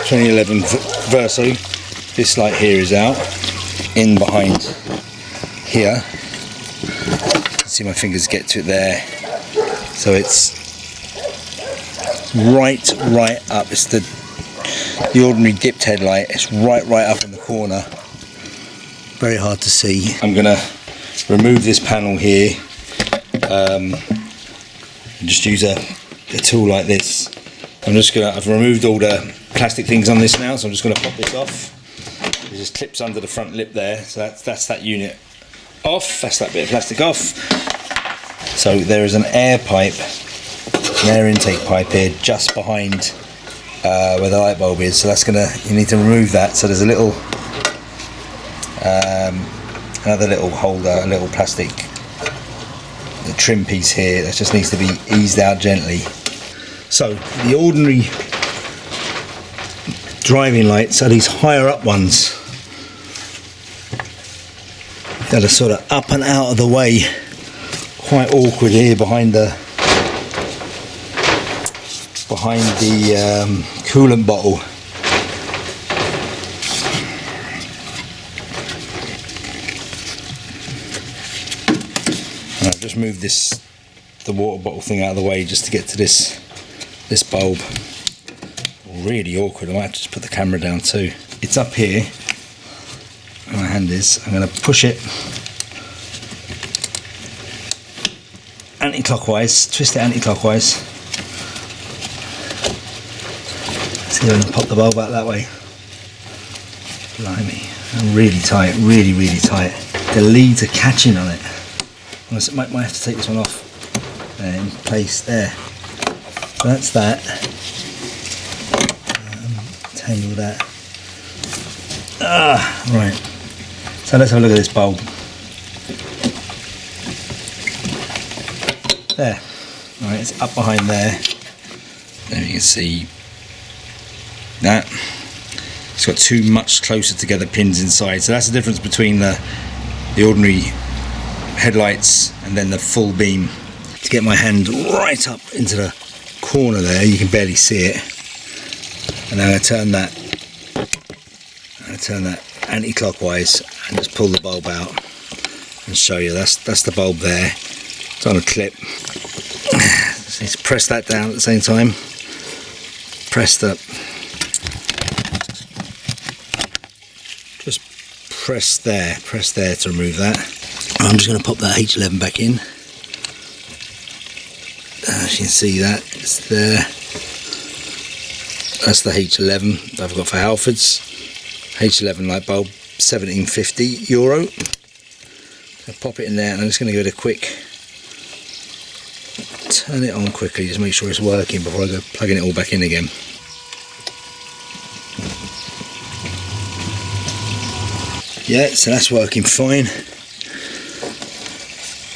2011 Verso. This light here is out. In behind here, see my fingers get to it there. So it's right up. It's the ordinary dipped headlight. It's right up in the corner. Very hard to see. I'm gonna remove this panel here. And just use a tool like this. I've removed all the plastic things on this now, so I'm just gonna pop this off. It just clips under the front lip there. So that's that unit off. That's that bit of plastic off. So there is an air pipe, an air intake pipe here just behind where the light bulb is. So you need to remove that. So there's a little, another little holder, a little plastic trim piece here that just needs to be eased out gently. So the ordinary driving lights are these higher up ones that are sort of up and out of the way. Quite awkward here behind the coolant bottle. And I've just moved the water bottle thing out of the way just to get to this bulb. Really awkward. I might have to just put the camera down too. It's up here where my hand is. I'm going to push it anti-clockwise, twist it anti-clockwise. See if I can pop the bulb out that way. Blimey, really tight, really tight. The leads are catching on it. I might have to take this one off in place there. So that's that. Tangle that. Right. So let's have a look at this bulb. There. Right, it's up behind there. There you can see that. It's got two much closer together pins inside. So that's the difference between the ordinary headlights and then the full beam. To get my hand right up into the corner there, you can barely see it. And I'm going to turn that anti-clockwise and just pull the bulb out and show you. That's the bulb there. It's on a clip. Just need to press that down at the same time. Just press there to remove that. I'm just going to pop that H11 back in. As you can see that, it's there. That's the H11 that I've got for Halfords. H11 light bulb, €17.50. I'll pop it in there and I'm just going to give it a quick turn it on quickly, just make sure it's working before I go plugging it all back in again. Yeah, so that's working fine.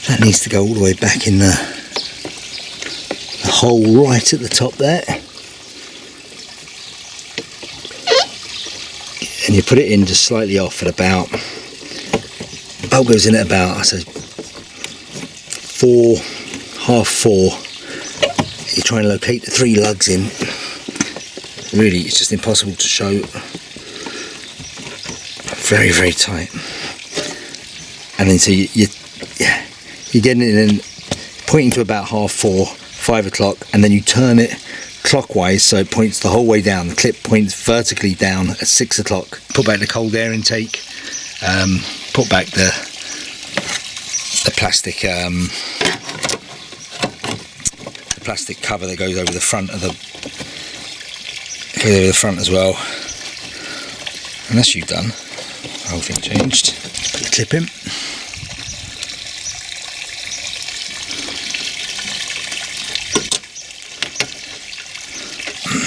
That needs to go all the way back in the hole right at the top there. And you put it in just slightly off at about, the bulb goes in at about, I say, 4, half 4. You try and locate the 3 lugs in. Really, it's just impossible to show. Very, very tight. And then so you're getting it in, pointing to about half 4, 5 o'clock, and then you turn it clockwise so it points the whole way down. The clip points vertically down at 6 o'clock. Put back the cold air intake, put back the plastic plastic cover that goes over the front of the as well. And that's you done. The whole thing changed. Put the clip in.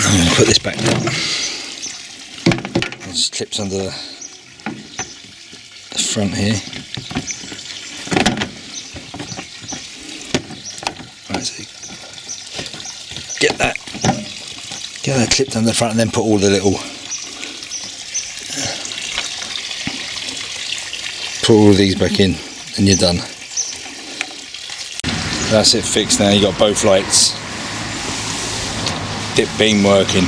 I'm going to put this back down. It just clips under the front here. Right, so get that clipped under the front, and then put all the little, put all of these back in, and you're done. That's it fixed now. You got both lights, dip beam working.